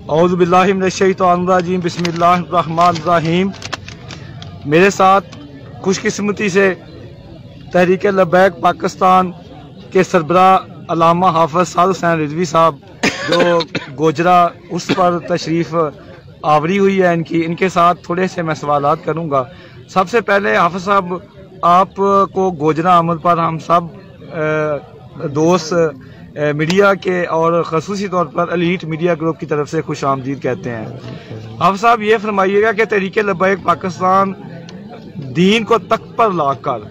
औज़ु बिल्लाहि मिनश्शैतानिर्रजीम बिस्मिल्लाहिर्रहमानिर्रहीम। मेरे साथ खुशकिस्मती से तहरीक लब्बैक पाकिस्तान के सरबराह अल्लामा हाफ़िज़ साद हुसैन रिजवी साहब जो गोजरा उस पर तशरीफ़ आवरी हुई है इनके साथ थोड़े से मैं सवालात करूँगा। सबसे पहले हाफ़िज़ साहब, आपको गोजरा आमद पर हम सब दोस्त मीडिया के और ख़ुसूसी तौर पर एलीट मीडिया ग्रुप की तरफ से खुश आमदीद कहते हैं। हाफ़िज़ साहब, ये फरमाइएगा कि तहरीक लब्बैक पाकिस्तान दीन को तख्त पर लाकर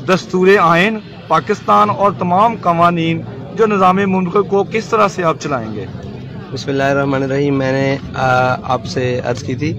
दस्तूर आइन पाकिस्तान और तमाम कवानीन जो निज़ाम मुल्क को किस तरह से आप चलाएंगे? बिस्मिल्लाहिर्रहमानिर्रहीम। मैंने आपसे अर्ज़ की थी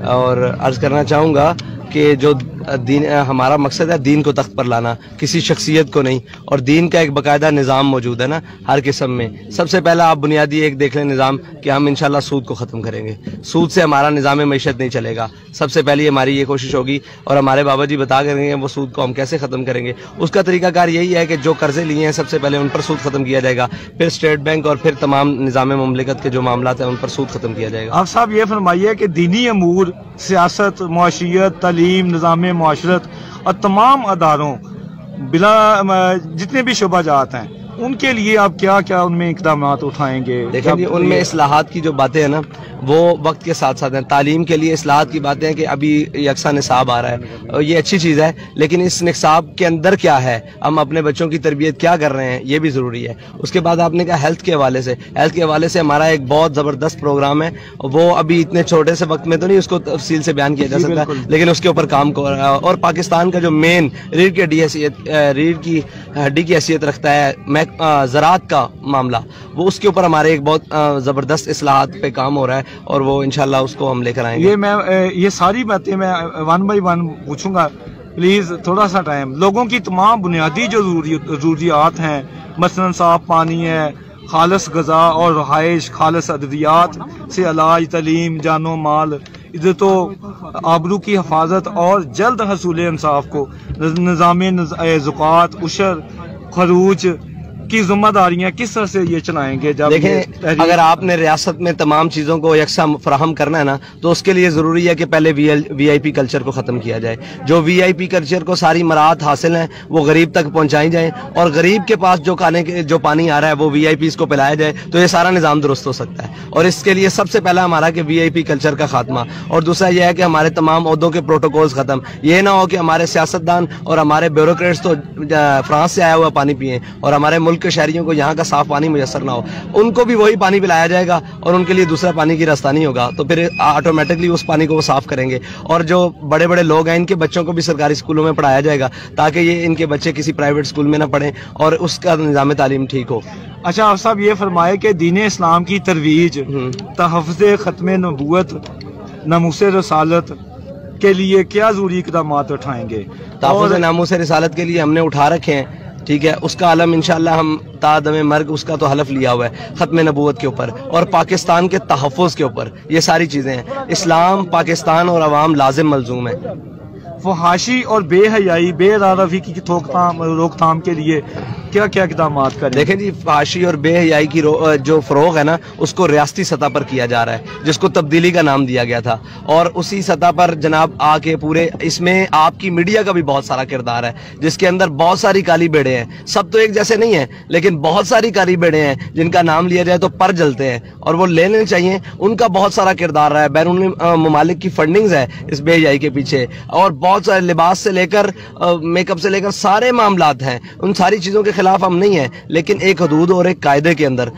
और अर्ज़ करना चाहूँगा कि जो दीन, हमारा मकसद है दीन को तख्त पर लाना, किसी शख्सियत को नहीं। और दीन का एक बाकायदा निज़ाम मौजूद है ना हर किस्म में। सबसे पहला आप बुनियादी एक देख लें निज़ाम कि हम इंशाल्लाह सूद को ख़त्म करेंगे। सूद से हमारा निज़ाम मईशत नहीं चलेगा। सबसे पहले हमारी ये कोशिश होगी और हमारे बाबा जी बता करेंगे वो सूद को हम कैसे ख़त्म करेंगे। उसका तरीकाकार यही है कि जो कर्जे लिए हैं सबसे पहले उन पर सूद ख़त्म किया जाएगा, फिर स्टेट बैंक और फिर तमाम निज़ाम मुमलिकत के जो मामलात हैं उन पर सूद ख़त्म किया जाएगा। आप साहब ये फरमाइए कि दीनी अमूर, सियासत, मुआशियत, तालीम, निज़ाम मुआशरत और तमाम अदारों बिला जितने भी शुबाजात हैं उनके लिए आप क्या क्या उनमें इक़दामात उठाएंगे? देखें जी, उनमें इस्लाहात की जो बातें हैं ना वो वक्त के साथ साथ हैं। तालीम के लिए इस्लाहात की बातें हैं कि अभी यकसा निसाब आ रहा है और ये अच्छी चीज़ है, लेकिन इस निसाब के अंदर क्या है, हम अपने बच्चों की तरबियत क्या कर रहे हैं, ये भी ज़रूरी है। उसके बाद आपने कहा हेल्थ के हवाले से, हेल्थ के हवाले से हमारा एक बहुत ज़बरदस्त प्रोग्राम है। वो अभी इतने छोटे से वक्त में तो नहीं उसको तफसील से बयान किया जा सकता, लेकिन उसके ऊपर काम कर रहा है। और पाकिस्तान का जो मेन रीढ़ की हड्डी की हैसियत रखता है ज़राअत का मामला, वो उसके ऊपर हमारे एक बहुत ज़बरदस्त इस्लाहात पे काम हो रहा है और वो इंशाल्लाह उसको हम लेकर आएंगे। ये सारी बातें मैं वन बाई वन पूछूंगा, प्लीज़ थोड़ा सा टाइम। लोगों की तमाम बुनियादी जो ज़रूरियात हैं, मसलन साफ पानी है, खालस गज़ा और रहाइश, खालस अद्वियात से इलाज, तलीम, जानो माल, इज़्ज़तो आबरू की हिफाजत और जल्द हसूल इंसाफ को निज़ाम ज़कात, उशर, खरूज की जिम्मेदारियां किस तरह से ये चलाएंगे? जब देखें, अगर आपने रियासत में तमाम चीज़ों को यकसा फराहम करना है ना तो उसके लिए ज़रूरी है कि पहले VIP कल्चर को ख़त्म किया जाए। जो VIP कल्चर को सारी मराहत हासिल हैं वो गरीब तक पहुँचाई जाएँ और गरीब के पास जो जो पानी आ रहा है वो VIPs को पिलाया जाए, तो ये सारा निज़ाम दुरुस्त हो सकता है। और इसके लिए सबसे पहला हमारा कि VIP कल्चर का खात्मा, और दूसरा यह है कि हमारे तमाम ओहदों के प्रोटोकॉल्स ख़त्म। ये ना हो कि हमारे सियासतदान और हमारे ब्यूरोक्रेट्स तो फ्रांस से आया हुआ पानी पिए और हमारे मुल्क के शहरियों को यहाँ का साफ पानी मुयसर ना हो। उनको भी वही पानी पिलाया जाएगा और उनके लिए दूसरा पानी की रस्तानी होगा, तो फिर ऑटोमेटिकली उस पानी को वो साफ करेंगे। और जो बड़े बड़े लोग हैं इनके बच्चों को भी सरकारी स्कूलों में पढ़ाया जाएगा ताकि ये इनके बच्चे किसी प्राइवेट स्कूल में ना पढ़ें और उसका निज़ाम तालीम ठीक हो। अच्छा, आप साहब ये फरमाए कि दीन इस्लाम की तरवीज, तहफ़्ज़े ख़त्म नबूवत, नमूस रसालत के लिए क्या ज़रूरी इक़दामात उठाएंगे? तहफ़्फ़ुज़ नामूस रिसालत के लिए हमने उठा रखे हैं, ठीक है। उसका आलम इंशाल्लाह हम तादम मर्ग उसका तो हलफ लिया हुआ है ख़त्म नबूवत के ऊपर और पाकिस्तान के तहफ़्फ़ुज़ के ऊपर। ये सारी चीज़ें हैं। इस्लाम, पाकिस्तान और अवाम लाजिम मलजूम है। फहाशी और बेहयाई, बेरारफ़ी की रोकथाम के लिए क्या क्या इक़दामात करें? देखें जी, फहाशी और बेहयाई की जो फ़रोग़ है ना उसको रियासती सतह पर किया जा रहा है, जिसको तब्दीली का नाम दिया गया था। और उसी सतह पर जनाब आके पूरे इसमें आपकी मीडिया का भी बहुत सारा किरदार है, जिसके अंदर बहुत सारी काली बेड़े हैं। सब तो एक जैसे नहीं है, लेकिन बहुत सारी काली बेड़े हैं जिनका नाम लिया जाए तो पर जलते हैं और वो लेने चाहिए। उनका बहुत सारा किरदार रहा है। बैरून ममालिक की फंडिंग्स है इस बेहयाई के पीछे, और बहुत सारे लिबास से लेकर मेकअप से लेकर सारे मामलात हैं। उन सारी चीज़ों के खिलाफ हम नहीं है, लेकिन एक हदूद और एक कायदे के अंदर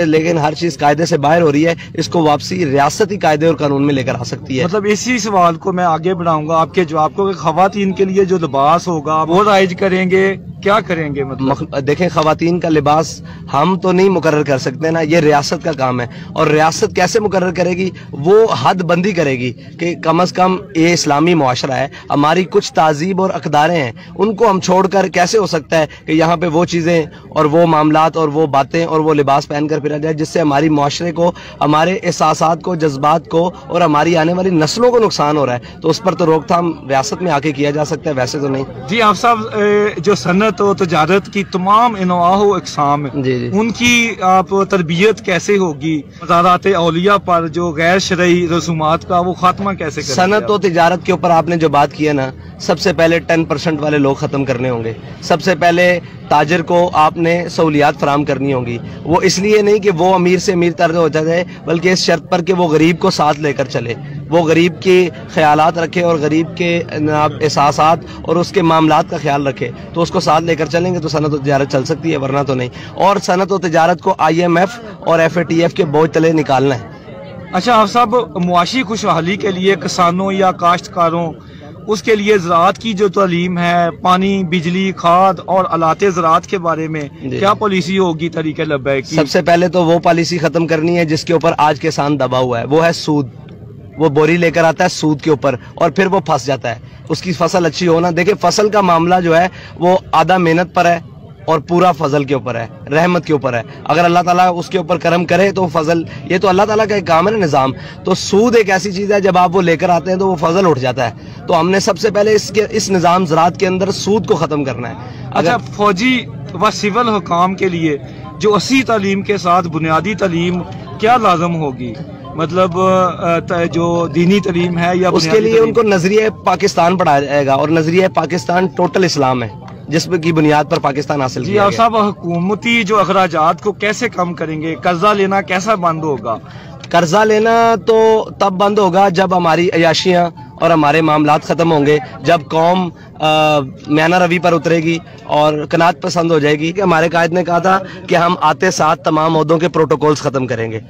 लेकिन हर चीज़ कायदे से बाहर हो रही है। इसको वापसी रियासती कायदे और कानून में लेकर आ सकती है। मतलब इसी सवाल को मैं आगे बढ़ाऊंगा आपके जवाब को कि खवातीन के लिए जो लिबास होगा वो राइज करेंगे, क्या करेंगे? मतलब देखें, खवातीन का लिबास हम तो नहीं मुकर्रर कर सकते ना, ये रियासत का काम है। और रियासत कैसे मुकर्रर करेगी? वो हद बंदी करेगी कि कम अज़ कम ये इस्लामी मुआशरा है, हमारी कुछ तहजीब और अक़दारें हैं, उनको हम छोड़कर कैसे हो सकता है कि यहाँ पे वो चीज़ें और वो मामलात और वो बातें और वो लिबास पहन कर फिरा जाए जिससे हमारी मुआशरे को, हमारे एहसासात को, जज्बात को और हमारी आने वाली नस्लों को नुकसान हो रहा है। तो उस पर तो रोकथाम रियासत में आके किया जा सकता है, वैसे तो नहीं। जी, आप साहब जो सनत सनत और तजारत की तमाम अनवाह व अक़साम जी जी उनकी आप तरबियत कैसे होगी, मज़ारात औलिया पर जो गैर शरई रसूमात का वो खात्मा कैसे करेंगे? सनत और तिजारत के ऊपर आपने जो बात की है ना, सबसे पहले 10% वाले लोग ख़त्म करने होंगे। सबसे पहले ताजर को आपने सहूलियात फराम करनी होंगी। वो इसलिए नहीं कि वो अमीर से अमीर तर हो जाए, बल्कि इस शर्त पर कि वो गरीब को साथ लेकर चले, वो गरीब के ख्यालात रखे और गरीब के एहसासात और उसके मामलात का ख्याल रखे, तो उसको साथ लेकर चलेंगे तो सनत और तिजारत चल सकती है, वरना तो नहीं। और सनत और तिजारत को IMF और FATF के बोझ तले निकालना है। अच्छा आप साहब, मुआशी खुशहाली के लिए किसानों या काश्तकारों उसके लिए ज़राअत की जो तालीम है, पानी, बिजली, खाद और आलाते ज़राअत के बारे में क्या पॉलिसी होगी तरीके लब्बैक की? सबसे पहले तो वो पॉलिसी खत्म करनी है जिसके ऊपर आज किसान दबा हुआ है, वो है सूद। वो बोरी लेकर आता है सूद के ऊपर और फिर वो फंस जाता है। उसकी फसल अच्छी हो ना, देखिए फसल का मामला जो है वो आधा मेहनत पर है और पूरा फजल के ऊपर है, रहमत के ऊपर है। अगर अल्लाह ताला उसके ऊपर करम करे तो फजल, ये तो अल्लाह ताला का एक काम है ना, निज़ाम। तो सूद एक ऐसी चीज़ है, जब आप वो लेकर आते हैं तो वो फजल उठ जाता है। तो हमने सबसे पहले इस निज़ाम ज़राअत के अंदर सूद को ख़त्म करना है। अच्छा, फौजी व सिविल हुकाम के लिए जो 80 तालीम के साथ बुनियादी तालीम क्या लाजम होगी? मतलब जो दीनी तालीम है या उसके लिए उनको नजरिया पाकिस्तान पढ़ाया जाएगा, और नजरिया पाकिस्तान टोटल इस्लाम है, जिसमें की बुनियाद पर पाकिस्तान हासिल किया गया। साहब, हुकूमती जो अखराजात को कैसे कम करेंगे? कर्जा लेना कैसा बंद होगा? कर्जा लेना तो तब बंद होगा जब हमारी अयाशियाँ और हमारे मामलात ख़त्म होंगे, जब कौम म्याना रवि पर उतरेगी और कनात पसंद हो जाएगी। कि हमारे कायद ने कहा था कि हम आते साथ तमाम ओहदों के प्रोटोकॉल्स ख़त्म करेंगे।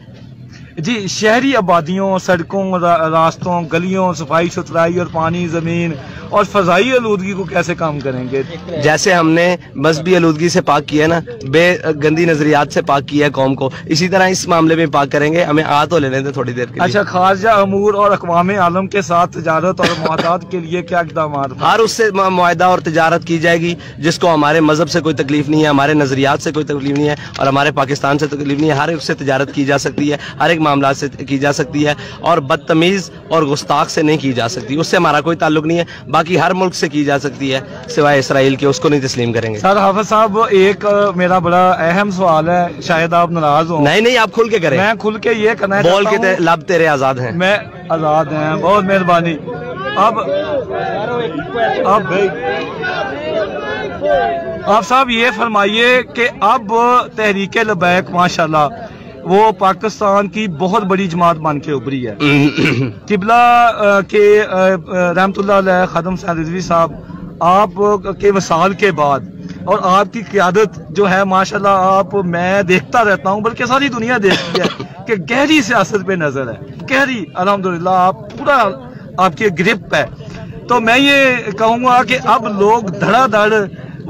जी, शहरी आबादियों, सड़कों, रास्तों, गलियों, सफाई सुथराई और पानी, ज़मीन और फ़ज़ाई आलूदगी को कैसे कम करेंगे? जैसे हमने मजहबी आलूदगी से पाक किया ना, बेगंदी नजरियात से पाक किया कौम को, इसी तरह इस मामले में पाक करेंगे। हमें आ तो लेने दें थोड़ी देर के लिए। अच्छा, खारजा अमूर और अक़वाम आलम के साथ तजारत और मुआहदात के लिए क्या इक़दाम? हर उससे मुआहदा और तजारत की जाएगी जिसको हमारे मजहब से कोई तकलीफ नहीं है, हमारे नजरियात से कोई तकलीफ नहीं है और हमारे पाकिस्तान से तकलीफ नहीं है। हर उससे तजारत की जा सकती है, हर एक मामला से की जा सकती है, और बदतमीज और गुस्ताख से नहीं की जा सकती। उससे हमारा कोई ताल्लुक नहीं है। बाकी हर मुल्क से की जा सकती है सिवाय इसराइल के, उसको नहीं तस्लीम करेंगे। सर हाफिज साहब, एक मेरा बड़ा अहम सवाल है, शायद आप नाराज हो। नहीं, आप खुल के करें। मैं खुल के ये करना बोल के लब तेरे आजाद हैं। मैं आजाद हैं, बहुत मेहरबानी। अब आप साहब ये फरमाइए कि अब तहरीक लबैक माशाल्लाह वो पाकिस्तान की बहुत बड़ी जमात बन के उभरी है। किबला के रहमतुल्लाह अलैह खादम साहब रिजवी साहब, आप के वसाल के बाद और आपकी क़यादत जो है माशाल्लाह, आप मैं देखता रहता हूँ, बल्कि सारी दुनिया देखती है कि गहरी सियासत पे नजर है, गहरी। अल्हम्दुलिल्लाह आप पूरा आपकी ग्रिप है। तो मैं ये कहूँगा कि अब लोग धड़ाधड़,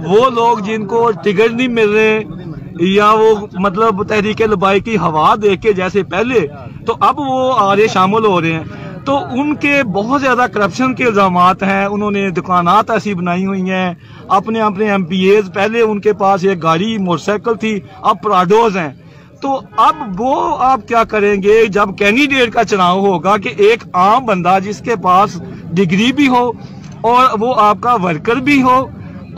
वो लोग जिनको टिकट नहीं मिल रहे या वो मतलब तहरीक लबाई की हवा देख के जैसे पहले, तो अब वो आगे शामिल हो रहे हैं। तो उनके बहुत ज्यादा करप्शन के इल्जामात हैं। उन्होंने दुकानात ऐसी बनाई हुई हैं, अपने अपने MPAs, पहले उनके पास एक गाड़ी मोटरसाइकिल थी, अब प्राडोज हैं। तो अब वो आप क्या करेंगे जब कैंडिडेट का चुनाव होगा कि एक आम बंदा जिसके पास डिग्री भी हो और वो आपका वर्कर भी हो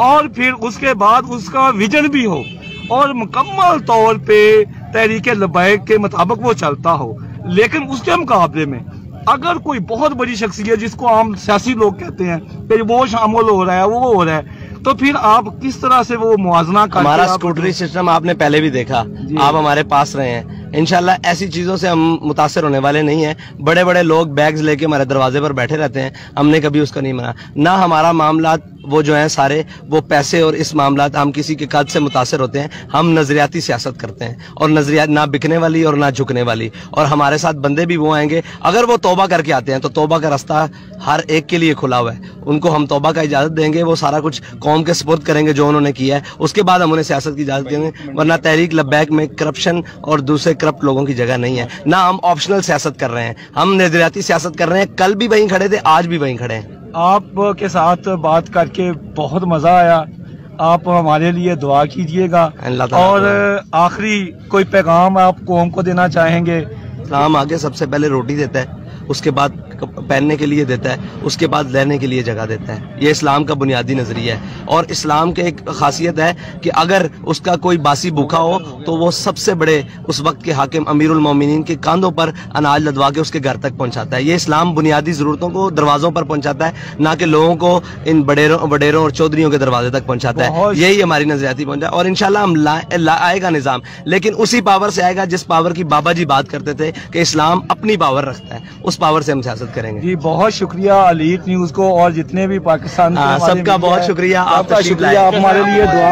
और फिर उसके बाद उसका विजन भी हो और मुकम्मल तौर पे तहरीक लबैक के मुताबिक वो चलता हो, लेकिन उसके मुकाबले में अगर कोई बहुत बड़ी शख्सियत जिसको आम सियासी लोग कहते हैं फिर वो शामिल हो रहा है, वो हो रहा है, तो फिर आप किस तरह से वो मुआवजा कर? हमारा स्कूटरी सिस्टम आपने पहले भी देखा, आप हमारे पास रहे हैं। इंशाल्लाह ऐसी चीजों से हम मुतासर होने वाले नहीं हैं। बड़े बड़े लोग बैग्स लेके हमारे दरवाजे पर बैठे रहते हैं, हमने कभी उसका नहीं माना। ना हमारा मामला वो जो है सारे वो पैसे और इस मामला हम किसी के कद से मुतासर होते हैं। हम नजरियाती सियासत करते हैं और नजरियात ना बिकने वाली और ना झुकने वाली। और हमारे साथ बंदे भी वो आएंगे, अगर वो तौबा करके आते हैं तो तौबा का रास्ता हर एक के लिए खुला हुआ है। उनको हम तौबा का इजाजत देंगे, वो सारा कुछ कौम के सुपुर्द करेंगे जो उन्होंने किया है, उसके बाद हम उन्हें सियासत की इजाजत देंगे। वरना तहरीक लबैक में करप्शन और दूसरे करप्ट लोगों की जगह नहीं है। ना हम ऑप्शनल सियासत कर रहे हैं, हम नजरियाती सियासत कर रहे हैं। कल भी वहीं खड़े थे, आज भी वहीं खड़े हैं। आप के साथ बात करके बहुत मजा आया। आप हमारे लिए दुआ कीजिएगा। और आखिरी कोई पैगाम आप कौम को देना चाहेंगे? इस्लाम आगे सबसे पहले रोटी देता है, उसके बाद پہننے کے لیے دیتا ہے، اس کے بعد لینے کے لیے جگہ دیتا ہے. یہ اسلام کا بنیادی نظریہ ہے. اور اسلام کے ایک خاصیت ہے کہ اگر اس کا کوئی باسی بھوکا ہو تو وہ سب سے بڑے اس وقت کے حاکم امیر المومنین کے کاندھوں پر اناج لدوا کے اس کے گھر تک پہنچاتا ہے. یہ اسلام بنیادی ضرورتوں کو دروازوں پر پہنچاتا ہے، نہ کہ لوگوں کو ان وڈیروں اور چودھریوں کے دروازے تک پہنچاتا ہے. یہی ہماری نظریاتی پہنچا. اور انشاءاللہ ہم آئے گا نظام، لیکن اسی پاور سے آئے گا جس پاور کی بابا جی بات کرتے تھے کہ اسلام اپنی پاور رکھتا ہے. اس پاور سے ہم سیاست کریں گے. جی بہت شکریہ الہیت نیوز کو اور جتنے بھی پاکستان سب کا بہت شکریہ. آپ کا شکریہ. آپ ہمارے لیے دعا